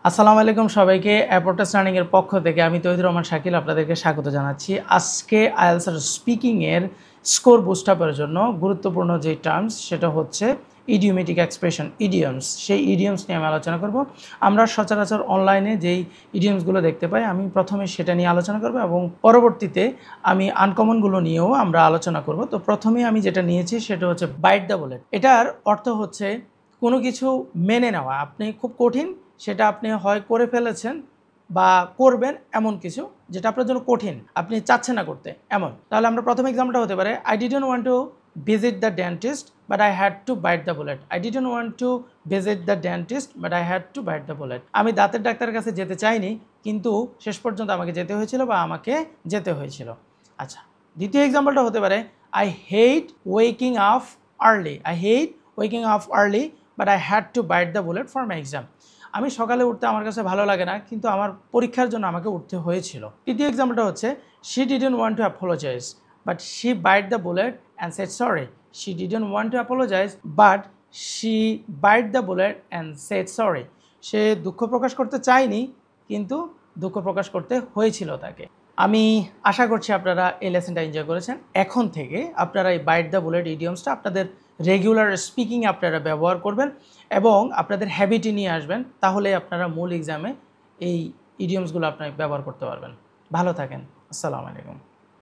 আসসালামু আলাইকুম সবাইকে অ্যাপোর্টাস লার্নিং এর পক্ষ থেকে আমি তৌহিদুর রহমান শাকিল আপনাদেরকে স্বাগত জানাচ্ছি। আজকে আইএলটিএস এর স্পিকিং এর স্কোর বুস্ট আপের জন্য গুরুত্বপূর্ণ যে টার্মস সেটা হচ্ছে ইডিওমেটিক এক্সপ্রেশন, ইডিয়মস। সেই ইডিয়মস নিয়ে আমি আলোচনা করব। আমরা সচরাচর অনলাইনে যেই ইডিয়মসগুলো দেখতে পাই আমি প্রথমে সেটা নিয়ে আলোচনা করব এবং পরবর্তীতে আমি আনকমনগুলো নিয়েও আমরা আলোচনা করব। তো প্রথমে আমি যেটা নিয়েছি সেটা হচ্ছে বাইট দ্য বুলেট। এটার অর্থ হচ্ছে কোনো কিছু মেনে নেওয়া। আপনি খুব কঠিন সেটা আপনি হয় করে ফেলেছেন বা করবেন এমন কিছু যেটা আপনার জন্য কঠিন, আপনি চাচ্ছেন না করতে এমন। তাহলে আমরা প্রথম এক্সাম্পলটা হতে পারে I didn't want to visit the dentist but I had to byte the bullet. I didn't want to visit the dentist but I had to byte the bullet. আমি দাঁতের ডাক্তারের কাছে যেতে চাইনি কিন্তু শেষ পর্যন্ত আমাকে যেতে হয়েছিল বা আমাকে যেতে হয়েছিল। আচ্ছা, দ্বিতীয় এক্সাম্পলটা হতে পারে I hate waking up early. I hate waking up early but I had to byte the bullet for my exam. আমি সকালে উঠতে আমার কাছে ভালো লাগে না কিন্তু আমার পরীক্ষার জন্য আমাকে উঠতে হয়েছিল। তৃতীয় এক্সাম্পলটা হচ্ছে she didn't want to apologise but she bite the bullet and said sorry. She didn't want to apologise but she bite the bullet and said sorry. সে দুঃখ প্রকাশ করতে চায়নি কিন্তু দুঃখ প্রকাশ করতে হয়েছিল তাকে। আমি আশা করছি আপনারা এই লেসনটা এনজয় করেছেন। এখন থেকে আপনারা এই বাইট দ্য বুলেট ইডিয়মসটা আপনাদের রেগুলার স্পিকিংয়ে আপনারা ব্যবহার করবেন এবং আপনাদের হ্যাবিটে নিয়ে আসবেন, তাহলে আপনারা মূল এক্সামে এই ইডিয়মসগুলো আপনারা ব্যবহার করতে পারবেন। ভালো থাকেন। আসসালামু আলাইকুম।